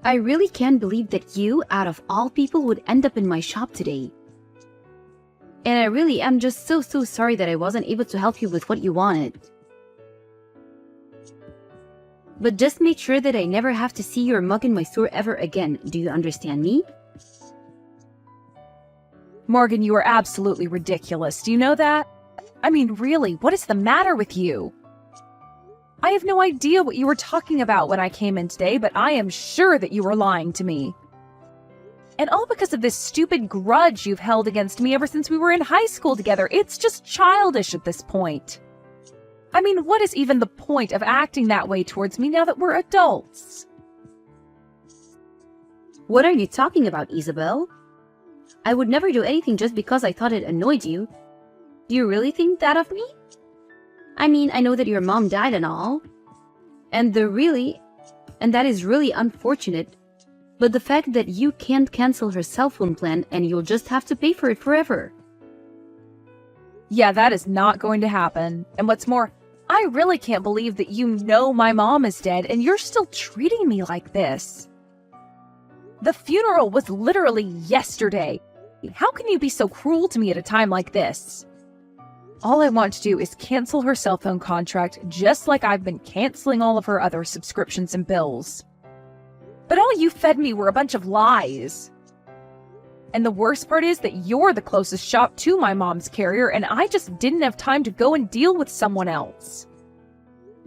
I really can't believe that you, out of all people, would end up in my shop today. And I really am just so sorry that I wasn't able to help you with what you wanted. But just make sure that I never have to see your mug in my store ever again. Do you understand me? Morgan, you are absolutely ridiculous. Do you know that? I mean, really, what is the matter with you? I have no idea what you were talking about when I came in today, but I am sure that you were lying to me. And all because of this stupid grudge you've held against me ever since we were in high school together. It's just childish at this point. I mean, what is even the point of acting that way towards me now that we're adults? What are you talking about, Isabel? I would never do anything just because I thought it annoyed you. Do you really think that of me? I mean, I know that your mom died and all. And that is really unfortunate. But the fact that you can't cancel her cell phone plan and you'll just have to pay for it forever. Yeah, that is not going to happen. And what's more, I really can't believe that you know my mom is dead and you're still treating me like this. The funeral was literally yesterday. How can you be so cruel to me at a time like this? All I want to do is cancel her cell phone contract just like I've been canceling all of her other subscriptions and bills. But all you fed me were a bunch of lies. And the worst part is that you're the closest shop to my mom's carrier and I just didn't have time to go and deal with someone else.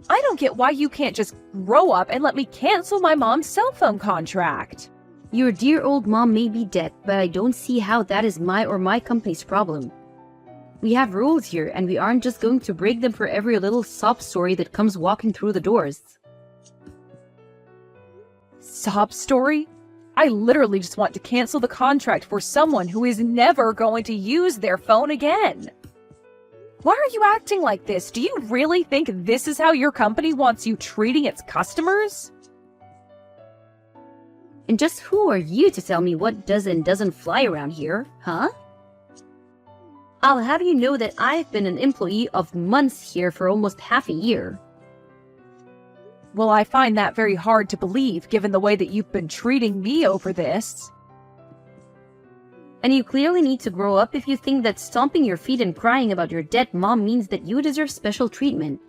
I don't get why you can't just grow up and let me cancel my mom's cell phone contract. Your dear old mom may be dead, but I don't see how that is my or my company's problem. We have rules here, and we aren't just going to break them for every little sob story that comes walking through the doors. Sob story? I literally just want to cancel the contract for someone who is never going to use their phone again. Why are you acting like this? Do you really think this is how your company wants you treating its customers? And just who are you to tell me what does and doesn't fly around here, huh? I'll have you know that I've been an employee of months here for almost half a year. Well, I find that very hard to believe, given the way that you've been treating me over this. And you clearly need to grow up if you think that stomping your feet and crying about your dead mom means that you deserve special treatment.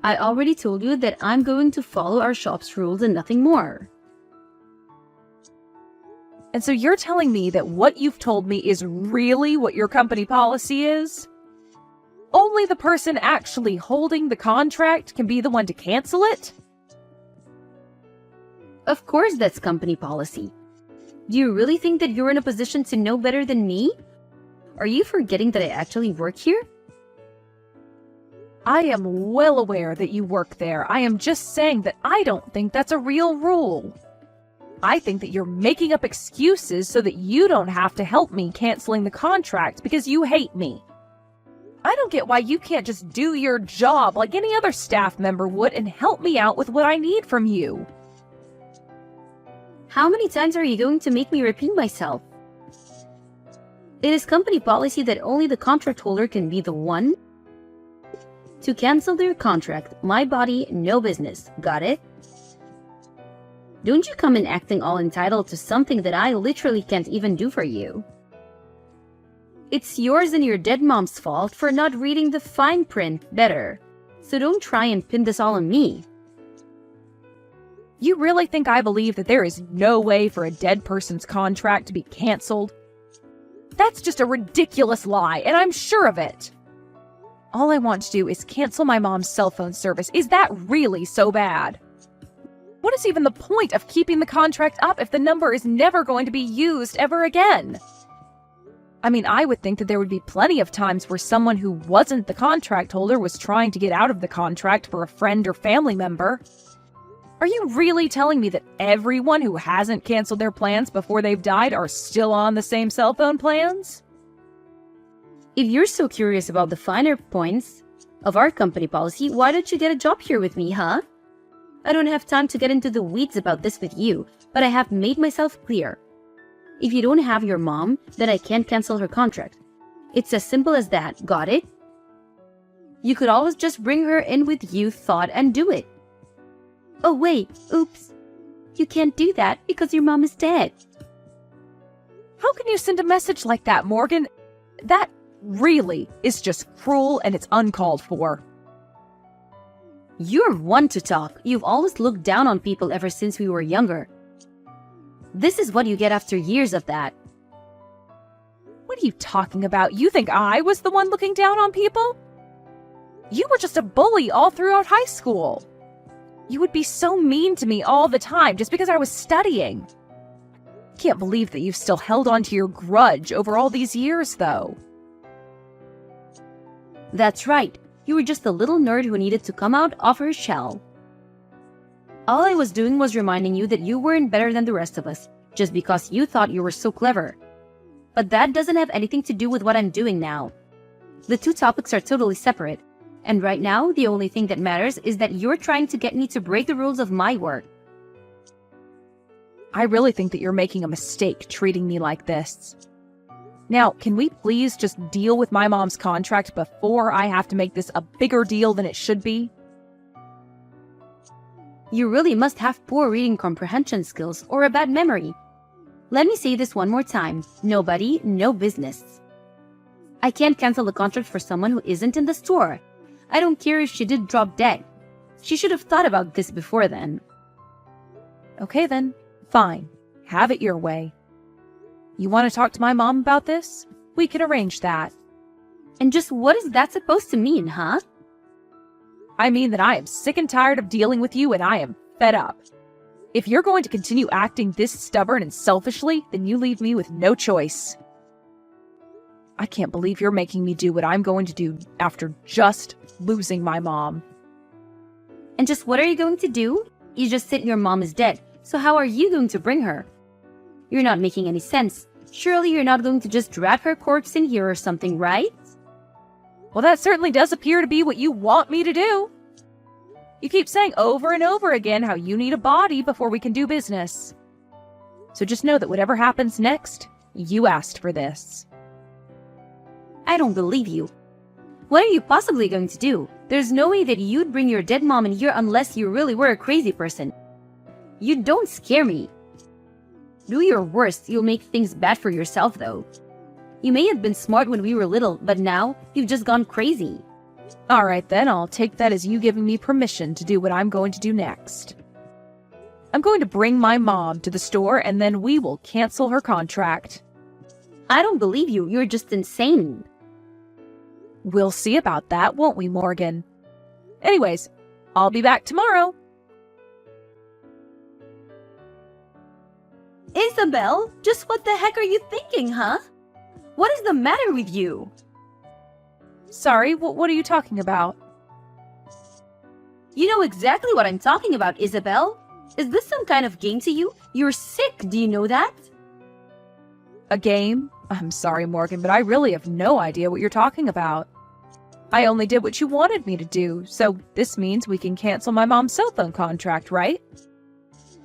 I already told you that I'm going to follow our shop's rules and nothing more. And so you're telling me that what you've told me is really what your company policy is? Only the person actually holding the contract can be the one to cancel it? Of course that's company policy. Do you really think that you're in a position to know better than me? Are you forgetting that I actually work here? I am well aware that you work there. I am just saying that I don't think that's a real rule. I think that you're making up excuses so that you don't have to help me canceling the contract because you hate me. I don't get why you can't just do your job like any other staff member would and help me out with what I need from you. How many times are you going to make me repeat myself? It is company policy that only the contract holder can be the one to cancel their contract. My body, no business. Got it? Don't you come in acting all entitled to something that I literally can't even do for you. It's yours and your dead mom's fault for not reading the fine print better. So don't try and pin this all on me. You really think I believe that there is no way for a dead person's contract to be canceled? That's just a ridiculous lie, and I'm sure of it. All I want to do is cancel my mom's cell phone service. Is that really so bad? What is even the point of keeping the contract up if the number is never going to be used ever again? I mean, I would think that there would be plenty of times where someone who wasn't the contract holder was trying to get out of the contract for a friend or family member. Are you really telling me that everyone who hasn't canceled their plans before they've died are still on the same cell phone plans? If you're so curious about the finer points of our company policy, why don't you get a job here with me, huh? I don't have time to get into the weeds about this with you, but I have made myself clear. If you don't have your mom, then I can't cancel her contract. It's as simple as that, got it? You could always just bring her in with you, thought, and do it. Oh wait, oops, You can't do that because your mom is dead. How can you send a message like that, Morgan? That really is just cruel and it's uncalled for. You're one to talk. You've always looked down on people ever since we were younger. This is what you get after years of that. What are you talking about? You think I was the one looking down on people? You were just a bully all throughout high school. You would be so mean to me all the time just because I was studying. Can't believe that you've still held on to your grudge over all these years, though. That's right. You were just a little nerd who needed to come out of her shell. All I was doing was reminding you that you weren't better than the rest of us, just because you thought you were so clever. But that doesn't have anything to do with what I'm doing now. The two topics are totally separate, and right now, the only thing that matters is that you're trying to get me to break the rules of my work. I really think that you're making a mistake treating me like this. Now, can we please just deal with my mom's contract before I have to make this a bigger deal than it should be? You really must have poor reading comprehension skills or a bad memory. Let me say this one more time. Nobody, no business. I can't cancel the contract for someone who isn't in the store. I don't care if she did drop dead. She should have thought about this before then. Okay then, fine. Have it your way. You want to talk to my mom about this? We can arrange that. And just what is that supposed to mean, huh? I mean that I am sick and tired of dealing with you and I am fed up. If you're going to continue acting this stubborn and selfishly, then you leave me with no choice. I can't believe you're making me do what I'm going to do after just losing my mom. And just what are you going to do? You just said your mom is dead, so how are you going to bring her? You're not making any sense. Surely you're not going to just drag her corpse in here or something, right? Well, that certainly does appear to be what you want me to do. You keep saying over and over again how you need a body before we can do business. So just know that whatever happens next, you asked for this. I don't believe you. What are you possibly going to do? There's no way that you'd bring your dead mom in here unless you really were a crazy person. You don't scare me. Do your worst, you'll make things bad for yourself though. You may have been smart when we were little, but now you've just gone crazy. All right then, I'll take that as you giving me permission to do what I'm going to do next. I'm going to bring my mom to the store and then we will cancel her contract. I don't believe you, you're just insane. We'll see about that, won't we, Morgan? Anyways, I'll be back tomorrow. Isabel, just what the heck are you thinking, huh? What is the matter with you? Sorry, what are you talking about? You know exactly what I'm talking about, Isabel. Is this some kind of game to you? You're sick, do you know that? A game? I'm sorry, Morgan, but I really have no idea what you're talking about. I only did what you wanted me to do, so this means we can cancel my mom's cell phone contract, right?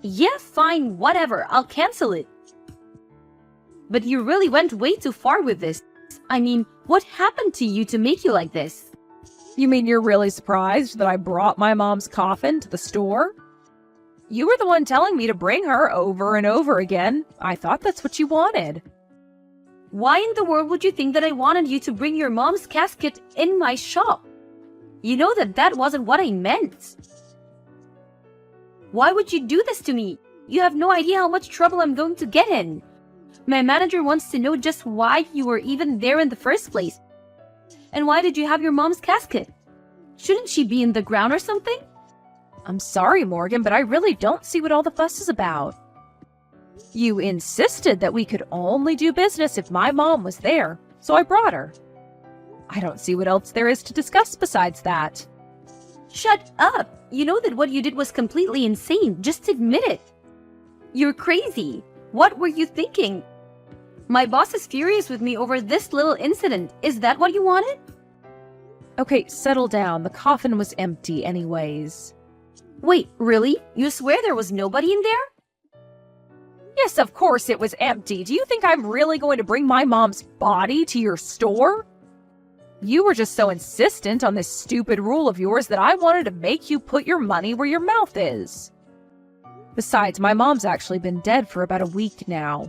Yeah, fine, whatever, I'll cancel it. But you really went way too far with this. I mean, what happened to you to make you like this? You mean you're really surprised that I brought my mom's coffin to the store? You were the one telling me to bring her over and over again. I thought that's what you wanted. Why in the world would you think that I wanted you to bring your mom's casket in my shop? You know that wasn't what I meant. Why would you do this to me? You have no idea how much trouble I'm going to get in. My manager wants to know just why you were even there in the first place. And why did you have your mom's casket? Shouldn't she be in the ground or something? I'm sorry, Morgan, but I really don't see what all the fuss is about. You insisted that we could only do business if my mom was there, so I brought her. I don't see what else there is to discuss besides that. Shut up! You know that what you did was completely insane. Just admit it. You're crazy. What were you thinking? My boss is furious with me over this little incident. Is that what you wanted? Okay, settle down. The coffin was empty anyways. Wait, really? You swear there was nobody in there? Yes, of course it was empty. Do you think I'm really going to bring my mom's body to your store? You were just so insistent on this stupid rule of yours that I wanted to make you put your money where your mouth is. Besides, my mom's actually been dead for about a week now.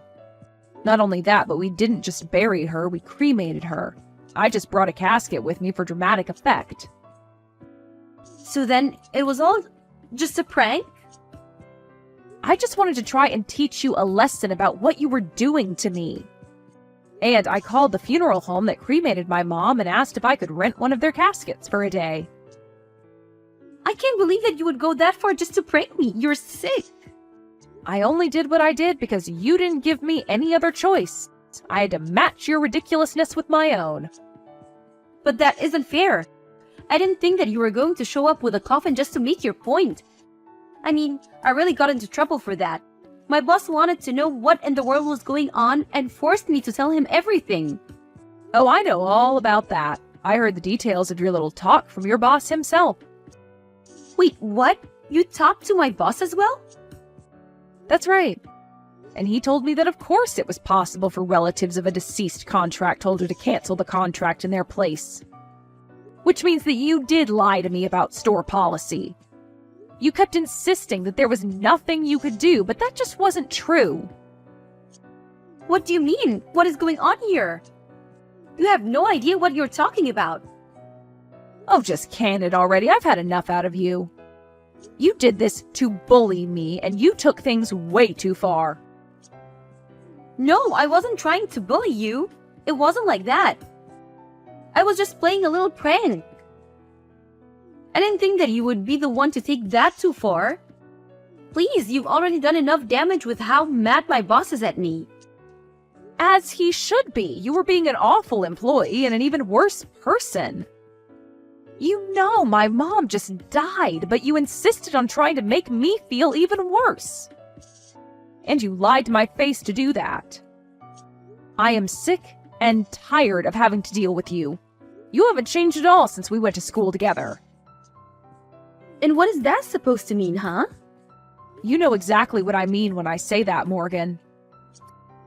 Not only that, but we didn't just bury her, we cremated her. I just brought a casket with me for dramatic effect. So then, it was all just a prank? I just wanted to try and teach you a lesson about what you were doing to me. And I called the funeral home that cremated my mom and asked if I could rent one of their caskets for a day. I can't believe that you would go that far just to prank me. You're sick. I only did what I did because you didn't give me any other choice. I had to match your ridiculousness with my own. But that isn't fair. I didn't think that you were going to show up with a coffin just to make your point. I mean, I really got into trouble for that. My boss wanted to know what in the world was going on and forced me to tell him everything. Oh, I know all about that. I heard the details of your little talk from your boss himself. Wait, what? You talked to my boss as well? That's right. And he told me that of course it was possible for relatives of a deceased contract holder to cancel the contract in their place. Which means that you did lie to me about store policy. You kept insisting that there was nothing you could do, but that just wasn't true. What do you mean? What is going on here? You have no idea what you're talking about. Oh, just can it already. I've had enough out of you. You did this to bully me, and you took things way too far. No, I wasn't trying to bully you. It wasn't like that. I was just playing a little prank. I didn't think that you would be the one to take that too far. Please, you've already done enough damage with how mad my boss is at me. As he should be. You were being an awful employee and an even worse person. You know my mom just died, but you insisted on trying to make me feel even worse. And you lied to my face to do that. I am sick and tired of having to deal with you. You haven't changed at all since we went to school together. And what is that supposed to mean, huh? You know exactly what I mean when I say that, Morgan.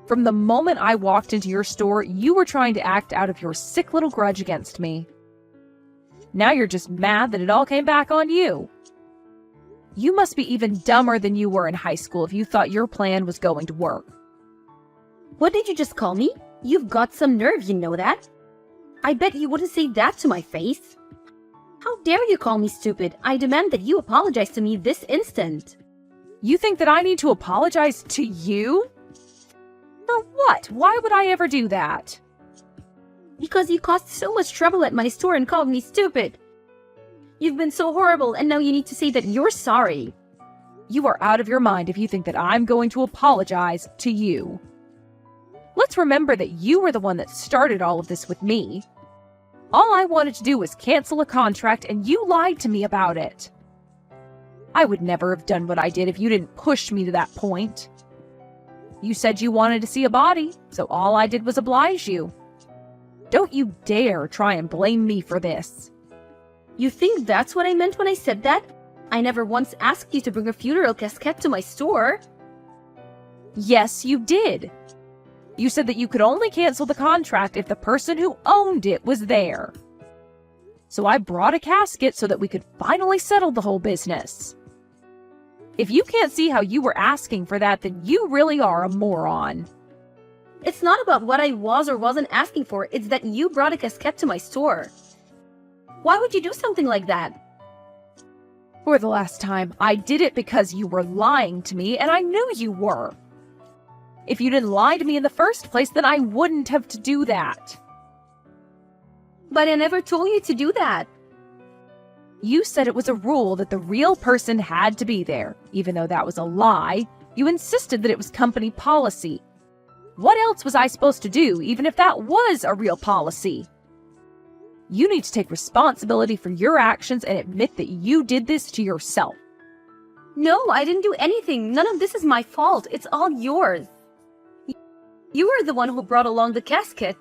From the moment I walked into your store, you were trying to act out of your sick little grudge against me. Now you're just mad that it all came back on you. You must be even dumber than you were in high school if you thought your plan was going to work. What did you just call me? You've got some nerve, you know that? I bet you wouldn't say that to my face. How dare you call me stupid? I demand that you apologize to me this instant. You think that I need to apologize to you? For what? Why would I ever do that? Because you caused so much trouble at my store and called me stupid. You've been so horrible, and now you need to say that you're sorry. You are out of your mind if you think that I'm going to apologize to you. Let's remember that you were the one that started all of this with me. All I wanted to do was cancel a contract, and you lied to me about it. I would never have done what I did if you didn't push me to that point. You said you wanted to see a body, so all I did was oblige you. Don't you dare try and blame me for this. You think that's what I meant when I said that? I never once asked you to bring a funeral casket to my store. Yes, you did. You said that you could only cancel the contract if the person who owned it was there. So I brought a casket so that we could finally settle the whole business. If you can't see how you were asking for that, then you really are a moron. It's not about what I was or wasn't asking for, it's that you brought a casket to my store. Why would you do something like that? For the last time, I did it because you were lying to me, and I knew you were. If you didn't lie to me in the first place, then I wouldn't have to do that. But I never told you to do that. You said it was a rule that the real person had to be there. Even though that was a lie, you insisted that it was company policy. What else was I supposed to do, even if that was a real policy? You need to take responsibility for your actions and admit that you did this to yourself. No, I didn't do anything. None of this is my fault. It's all yours. You were the one who brought along the casket.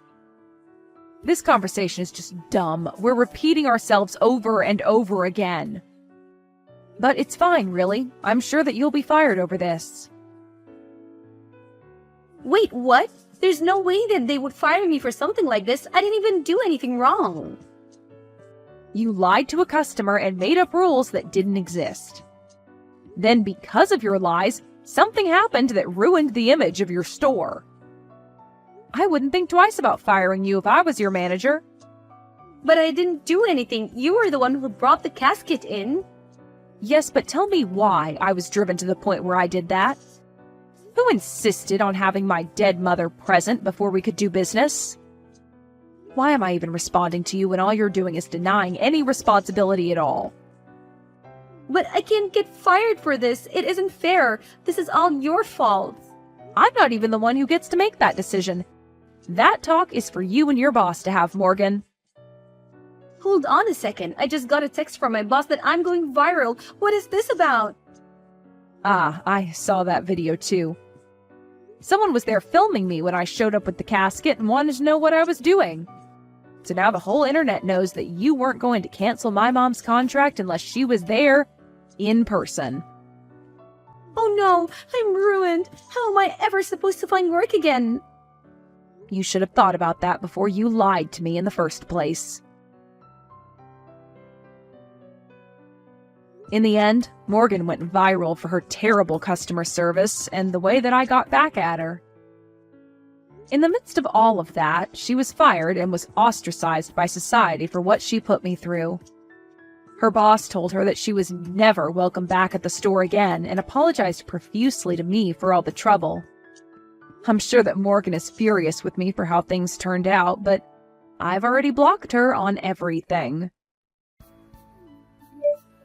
This conversation is just dumb. We're repeating ourselves over and over again. But it's fine, really. I'm sure that you'll be fired over this. Wait, what? There's no way that they would fire me for something like this. I didn't even do anything wrong. You lied to a customer and made up rules that didn't exist. Then because of your lies, something happened that ruined the image of your store. I wouldn't think twice about firing you if I was your manager. But I didn't do anything. You were the one who brought the casket in. Yes, but tell me why I was driven to the point where I did that. Who insisted on having my dead mother present before we could do business? Why am I even responding to you when all you're doing is denying any responsibility at all? But I can't get fired for this. It isn't fair. This is all your fault. I'm not even the one who gets to make that decision. That talk is for you and your boss to have, Morgan. Hold on a second. I just got a text from my boss that I'm going viral. What is this about? Ah, I saw that video too. Someone was there filming me when I showed up with the casket and wanted to know what I was doing. So now the whole internet knows that you weren't going to cancel my mom's contract unless she was there in person. Oh no, I'm ruined. How am I ever supposed to find work again? You should have thought about that before you lied to me in the first place. In the end, Morgan went viral for her terrible customer service and the way that I got back at her. In the midst of all of that, she was fired and was ostracized by society for what she put me through. Her boss told her that she was never welcome back at the store again and apologized profusely to me for all the trouble. I'm sure that Morgan is furious with me for how things turned out, but I've already blocked her on everything.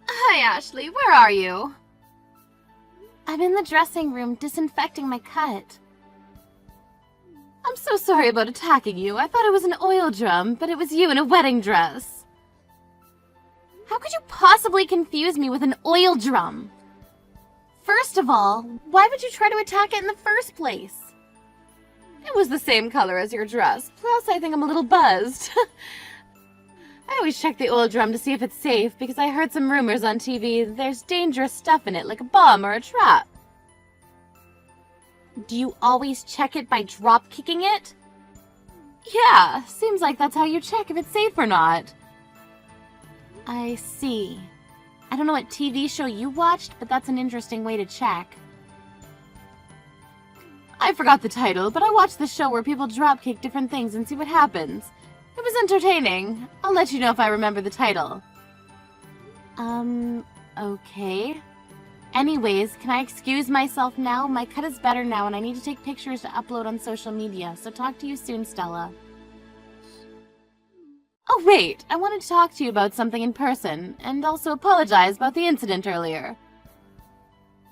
Hi, Ashley. Where are you? I'm in the dressing room disinfecting my cut. I'm so sorry about attacking you. I thought it was an oil drum, but it was you in a wedding dress. How could you possibly confuse me with an oil drum? First of all, why would you try to attack it in the first place? It was the same color as your dress. Plus, I think I'm a little buzzed. I always check the oil drum to see if it's safe because I heard some rumors on TV that there's dangerous stuff in it, like a bomb or a trap. Do you always check it by drop kicking it? Yeah, seems like that's how you check if it's safe or not. I see. I don't know what TV show you watched, but that's an interesting way to check. I forgot the title, but I watched the show where people drop kick different things and see what happens. It was entertaining. I'll let you know if I remember the title. Okay. Anyways, can I excuse myself now? My cut is better now and I need to take pictures to upload on social media, so talk to you soon, Stella. Oh wait, I wanted to talk to you about something in person, and also apologize about the incident earlier.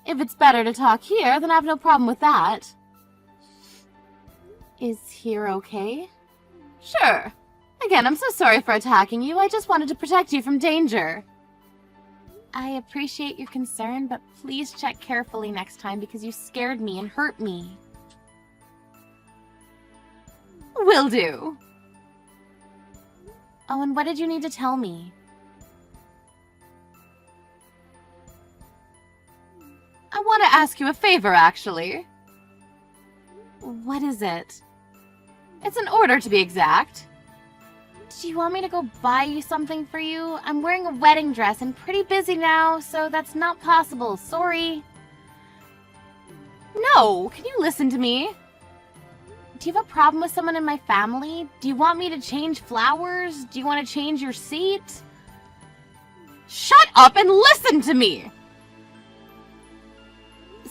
If it's better to talk here, then I have no problem with that. Is here okay? Sure. Again, I'm so sorry for attacking you. I just wanted to protect you from danger. I appreciate your concern, but please check carefully next time because you scared me and hurt me. Will do. Oh, and what did you need to tell me? I want to ask you a favor, actually. What is it? It's an order, to be exact. Do you want me to go buy you something for you? I'm wearing a wedding dress and pretty busy now, so that's not possible. Sorry. No, can you listen to me? Do you have a problem with someone in my family? Do you want me to change flowers? Do you want to change your seat? Shut up and listen to me!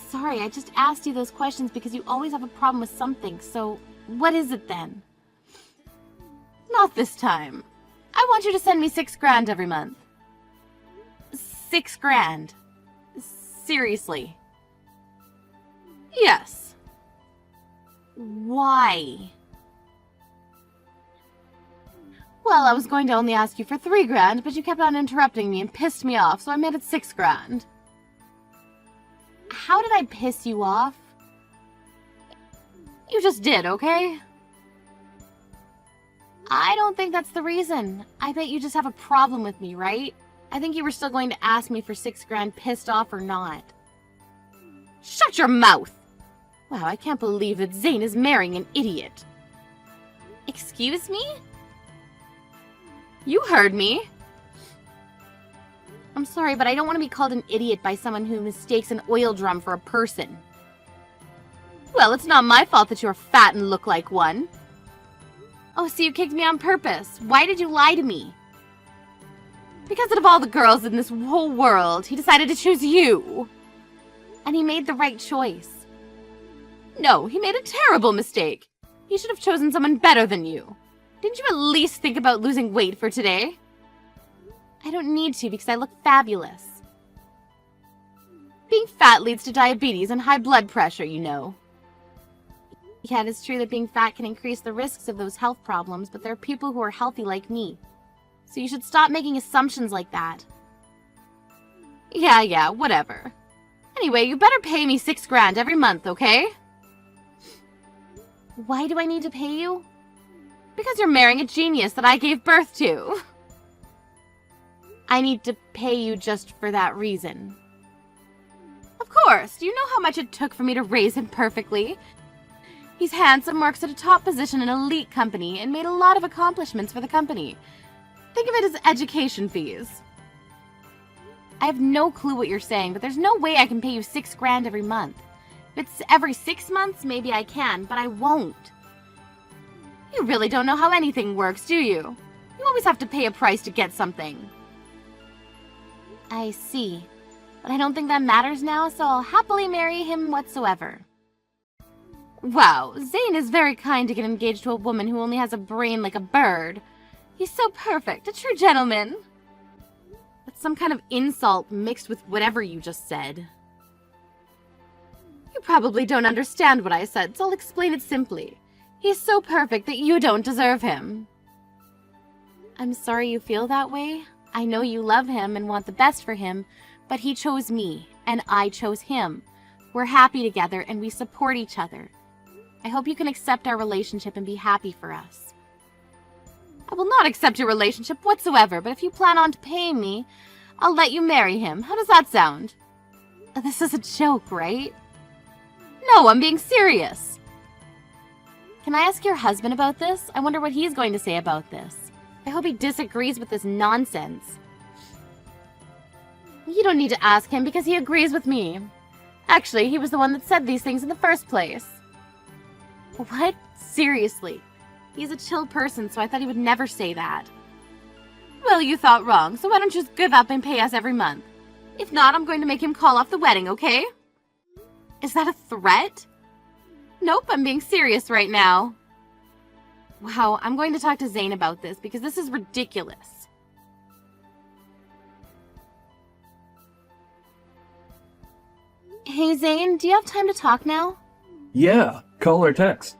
Sorry, I just asked you those questions because you always have a problem with something, so what is it then? Not this time. I want you to send me $6 grand every month. $6 grand. Seriously. Yes. Why? Well, I was going to only ask you for $3 grand, but you kept on interrupting me and pissed me off, so I made it $6 grand. How did I piss you off? You just did, okay? I don't think that's the reason. I bet you just have a problem with me, right? I think you were still going to ask me for $6 grand pissed off or not. Shut your mouth! Wow, I can't believe that Zane is marrying an idiot. Excuse me? You heard me. I'm sorry, but I don't want to be called an idiot by someone who mistakes an oil drum for a person. Well, it's not my fault that you're fat and look like one. Oh, so you kicked me on purpose. Why did you lie to me? Because out of all the girls in this whole world, he decided to choose you. And he made the right choice. No, he made a terrible mistake. He should have chosen someone better than you. Didn't you at least think about losing weight for today? I don't need to because I look fabulous. Being fat leads to diabetes and high blood pressure, you know. Yeah, it is true that being fat can increase the risks of those health problems, but there are people who are healthy like me. So you should stop making assumptions like that. Yeah, whatever. Anyway, you better pay me $6 grand every month, okay? Why do I need to pay you? Because you're marrying a genius that I gave birth to. I need to pay you just for that reason. Of course, do you know how much it took for me to raise him perfectly? He's handsome, works at a top position in an elite company, and made a lot of accomplishments for the company. Think of it as education fees. I have no clue what you're saying, but there's no way I can pay you $6 grand every month. If it's every 6 months, maybe I can, but I won't. You really don't know how anything works, do you? You always have to pay a price to get something. I see. But I don't think that matters now, so I'll happily marry him whatsoever. Wow, Zane is very kind to get engaged to a woman who only has a brain like a bird. He's so perfect, a true gentleman. That's some kind of insult mixed with whatever you just said. You probably don't understand what I said, so I'll explain it simply. He's so perfect that you don't deserve him. I'm sorry you feel that way. I know you love him and want the best for him, but he chose me, and I chose him. We're happy together, and we support each other. I hope you can accept our relationship and be happy for us. I will not accept your relationship whatsoever, but if you plan on paying me, I'll let you marry him. How does that sound? This is a joke, right? No, I'm being serious. Can I ask your husband about this? I wonder what he's going to say about this. I hope he disagrees with this nonsense. You don't need to ask him because he agrees with me. Actually, he was the one that said these things in the first place. What? Seriously? He's a chill person, so I thought he would never say that. Well, you thought wrong, so why don't you just give up and pay us every month? If not, I'm going to make him call off the wedding, okay? Is that a threat? Nope, I'm being serious right now. Wow, I'm going to talk to Zane about this because this is ridiculous. Hey Zane, do you have time to talk now? Yeah, call or text.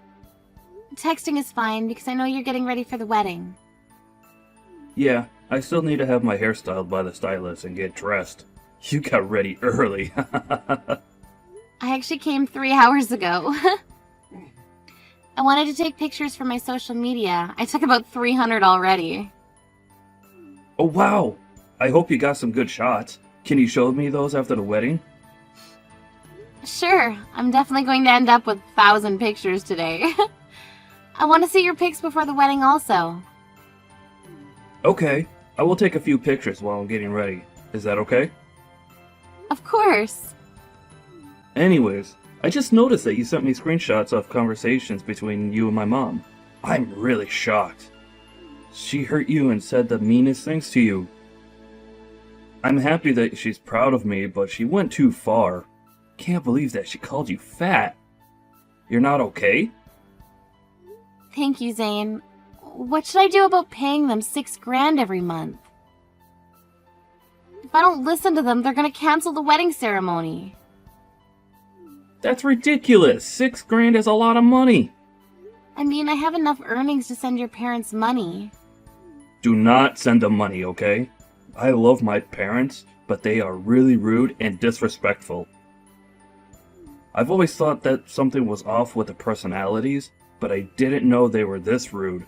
Texting is fine because I know you're getting ready for the wedding. Yeah, I still need to have my hair styled by the stylist and get dressed. You got ready early. I actually came 3 hours ago. I wanted to take pictures for my social media. I took about 300 already. Oh wow! I hope you got some good shots. Can you show me those after the wedding? Sure, I'm definitely going to end up with 1,000 pictures today. I want to see your pics before the wedding also. Okay, I will take a few pictures while I'm getting ready. Is that okay? Of course. Anyways, I just noticed that you sent me screenshots of conversations between you and my mom. I'm really shocked. She hurt you and said the meanest things to you. I'm happy that she's proud of me, but she went too far. Can't believe that she called you fat. You're not okay? Thank you, Zane. What should I do about paying them $6 grand every month? If I don't listen to them, they're gonna cancel the wedding ceremony. That's ridiculous. $6 grand is a lot of money. I mean, I have enough earnings to send your parents money. Do not send them money, okay? I love my parents, but they are really rude and disrespectful. I've always thought that something was off with the personalities, but I didn't know they were this rude.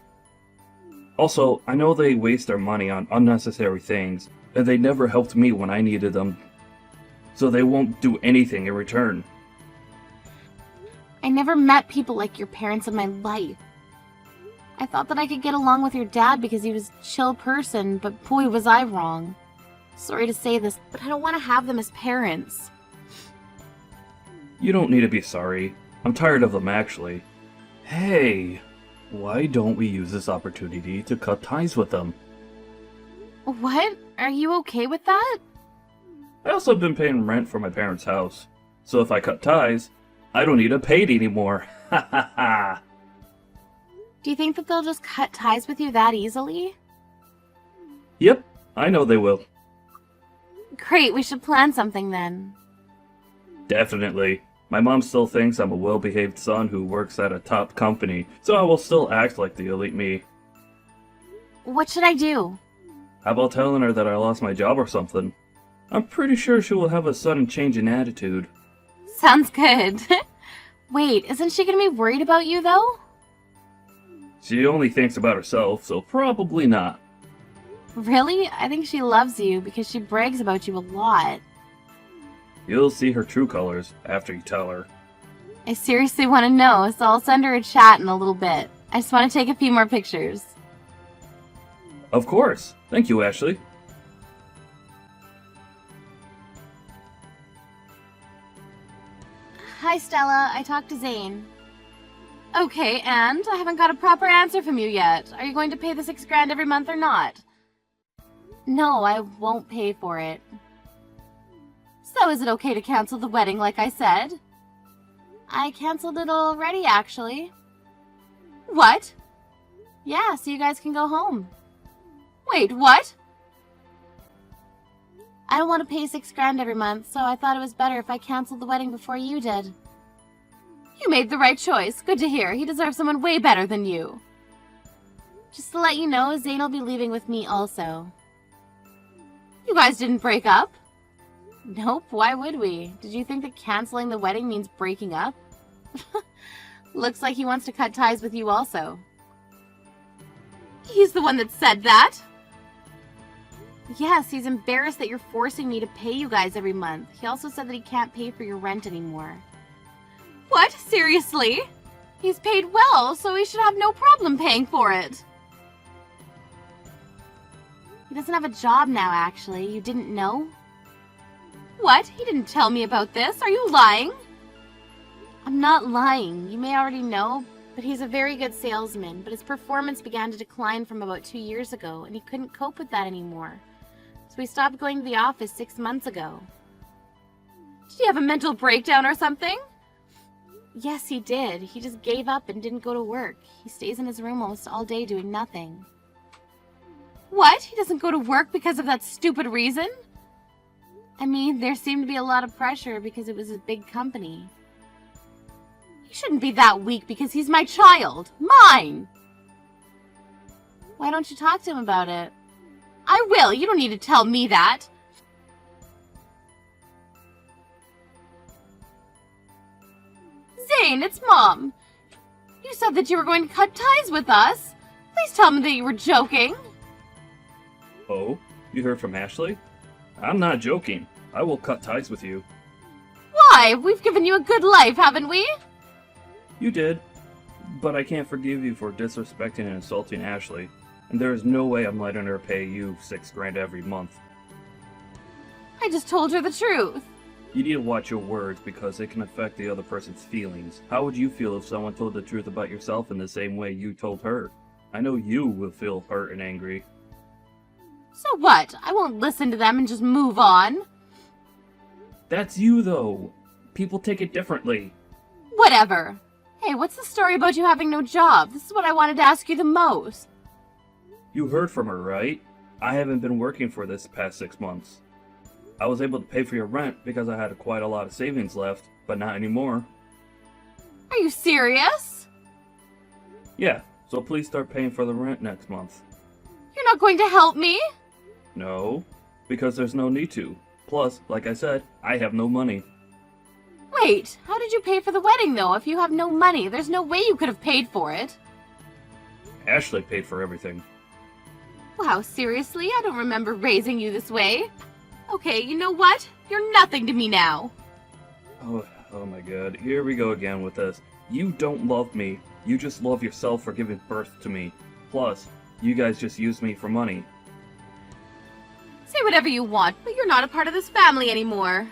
Also, I know they waste their money on unnecessary things, and they never helped me when I needed them. So they won't do anything in return. I never met people like your parents in my life. I thought that I could get along with your dad because he was a chill person, but boy was I wrong. Sorry to say this, but I don't want to have them as parents. You don't need to be sorry. I'm tired of them, actually. Hey, why don't we use this opportunity to cut ties with them? What? Are you okay with that? I also have been paying rent for my parents' house, so if I cut ties, I don't need to pay it anymore. Ha ha ha! Do you think that they'll just cut ties with you that easily? Yep, I know they will. Great, we should plan something then. Definitely. My mom still thinks I'm a well-behaved son who works at a top company, so I will still act like the elite me. What should I do? How about telling her that I lost my job or something? I'm pretty sure she will have a sudden change in attitude. Sounds good. Wait, isn't she gonna be worried about you though? She only thinks about herself, so probably not. Really? I think she loves you because she brags about you a lot. You'll see her true colors after you tell her. I seriously want to know, so I'll send her a chat in a little bit. I just want to take a few more pictures. Of course. Thank you, Ashley. Hi, Stella. I talked to Zane. Okay, and I haven't got a proper answer from you yet. Are you going to pay the $6,000 every month or not? No, I won't pay for it. So is it okay to cancel the wedding like I said? I canceled it already, actually. What? Yeah, so you guys can go home. Wait, what? I don't want to pay $6,000 every month, so I thought it was better if I canceled the wedding before you did. You made the right choice. Good to hear. He deserves someone way better than you. Just to let you know, Zane will be leaving with me also. You guys didn't break up? Nope, why would we? Did you think that canceling the wedding means breaking up? Looks like he wants to cut ties with you also. He's the one that said that? Yes, he's embarrassed that you're forcing me to pay you guys every month. He also said that he can't pay for your rent anymore. What? Seriously? He's paid well, so he should have no problem paying for it. He doesn't have a job now, actually. You didn't know? What? He didn't tell me about this. Are you lying? I'm not lying. You may already know, but he's a very good salesman, but his performance began to decline from about 2 years ago, and he couldn't cope with that anymore. So he stopped going to the office 6 months ago. Did he have a mental breakdown or something? Yes, he did. He just gave up and didn't go to work. He stays in his room almost all day doing nothing. What? He doesn't go to work because of that stupid reason? I mean, there seemed to be a lot of pressure because it was a big company. He shouldn't be that weak because he's my child. Mine! Why don't you talk to him about it? I will. You don't need to tell me that. Zane, it's Mom. You said that you were going to cut ties with us. Please tell me that you were joking. Oh, you heard from Ashley? I'm not joking. I will cut ties with you. Why? We've given you a good life, haven't we? You did. But I can't forgive you for disrespecting and insulting Ashley. And there is no way I'm letting her pay you $6,000 every month. I just told her the truth. You need to watch your words because it can affect the other person's feelings. How would you feel if someone told the truth about yourself in the same way you told her? I know you will feel hurt and angry. So what? I won't listen to them and just move on. That's you, though. People take it differently. Whatever. Hey, what's the story about you having no job? This is what I wanted to ask you the most. You heard from her, right? I haven't been working for this past 6 months. I was able to pay for your rent because I had quite a lot of savings left, but not anymore. Are you serious? Yeah, so please start paying for the rent next month. You're not going to help me? No, because there's no need to. Plus, like I said, I have no money. Wait, how did you pay for the wedding though? If you have no money, there's no way you could have paid for it. Ashley paid for everything. Wow, seriously? I don't remember raising you this way. Okay, you know what? You're nothing to me now. Oh my god, here we go again with this. You don't love me. You just love yourself for giving birth to me. Plus, you guys just use me for money. whatever you want, but you're not a part of this family anymore.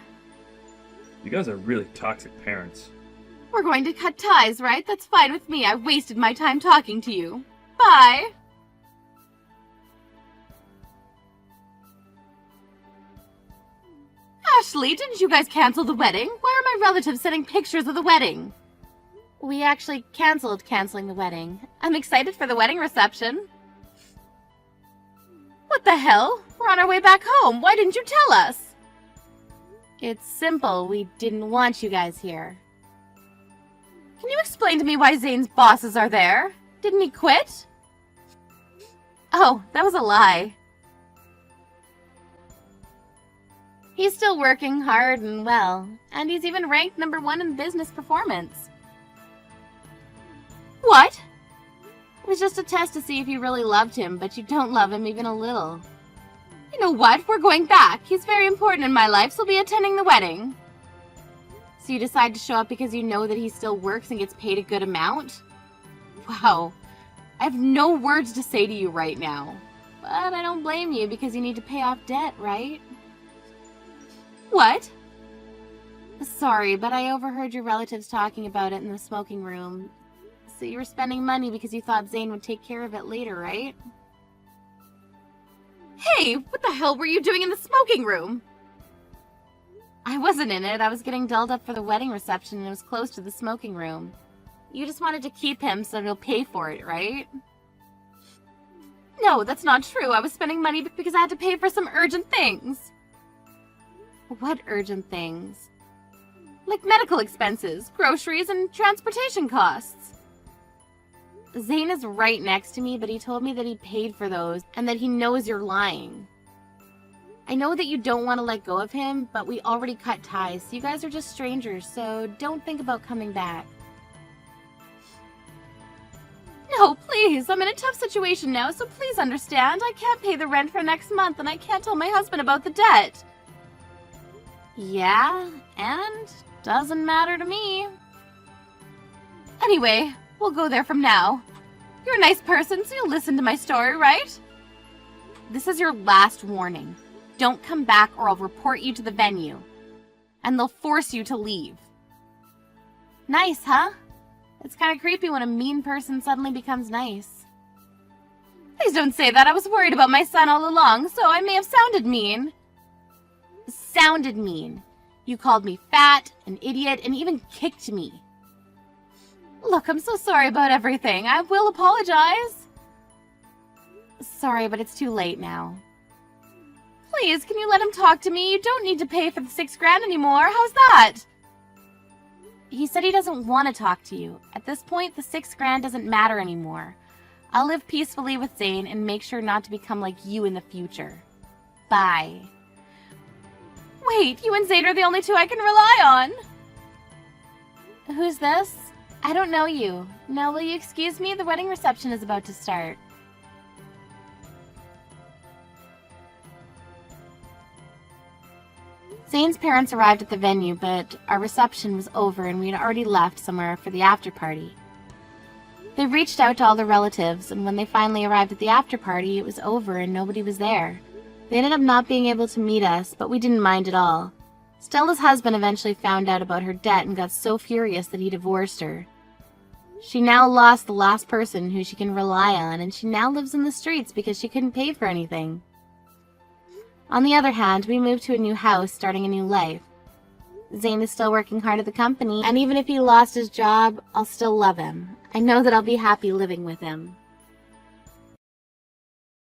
You guys are really toxic parents. We're going to cut ties, right? That's fine with me. I wasted my time talking to you. Bye. Ashley, didn't you guys cancel the wedding? Why are my relatives sending pictures of the wedding? We actually canceling the wedding. I'm excited for the wedding reception. What the hell? We're on our way back home. Why didn't you tell us? It's simple. We didn't want you guys here. Can you explain to me why Zane's bosses are there? Didn't he quit? Oh, that was a lie. He's still working hard and well, and he's even ranked #1 in business performance. What? It was just a test to see if you really loved him, but you don't love him even a little. You know what? We're going back. He's very important in my life, so I'll be attending the wedding. So you decide to show up because you know that he still works and gets paid a good amount? Wow. I have no words to say to you right now. But I don't blame you because you need to pay off debt, right? What? Sorry, but I overheard your relatives talking about it in the smoking room. So you were spending money because you thought Zane would take care of it later, right? Hey, what the hell were you doing in the smoking room? I wasn't in it. I was getting dolled up for the wedding reception and it was close to the smoking room. You just wanted to keep him so he'll pay for it, right? No, that's not true. I was spending money because I had to pay for some urgent things. What urgent things? Like medical expenses, groceries, and transportation costs. Zane is right next to me, but he told me that he paid for those and that he knows you're lying. I know that you don't want to let go of him, but we already cut ties, so you guys are just strangers, so don't think about coming back. No, please, I'm in a tough situation now, so please understand. I can't pay the rent for next month, and I can't tell my husband about the debt. Yeah, and doesn't matter to me. Anyway, we'll go there from now. You're a nice person, so you'll listen to my story, right? This is your last warning. Don't come back or I'll report you to the venue. And they'll force you to leave. Nice, huh? It's kind of creepy when a mean person suddenly becomes nice. Please don't say that. I was worried about my son all along, so I may have sounded mean. Sounded mean. You called me fat, an idiot, and even kicked me. Look, I'm so sorry about everything. I will apologize. Sorry, but it's too late now. Please, can you let him talk to me? You don't need to pay for the $6 grand anymore. How's that? He said he doesn't want to talk to you. At this point, the $6 grand doesn't matter anymore. I'll live peacefully with Zane and make sure not to become like you in the future. Bye. Wait, you and Zane are the only two I can rely on. Who's this? I don't know you. Now, will you excuse me? The wedding reception is about to start. Zane's parents arrived at the venue, but our reception was over and we had already left somewhere for the after party. They reached out to all the relatives, and when they finally arrived at the after party, it was over and nobody was there. They ended up not being able to meet us, but we didn't mind at all. Stella's husband eventually found out about her debt and got so furious that he divorced her. She now lost the last person who she can rely on, and she now lives in the streets because she couldn't pay for anything. On the other hand, we moved to a new house, starting a new life. Zane is still working hard at the company, and even if he lost his job, I'll still love him. I know that I'll be happy living with him.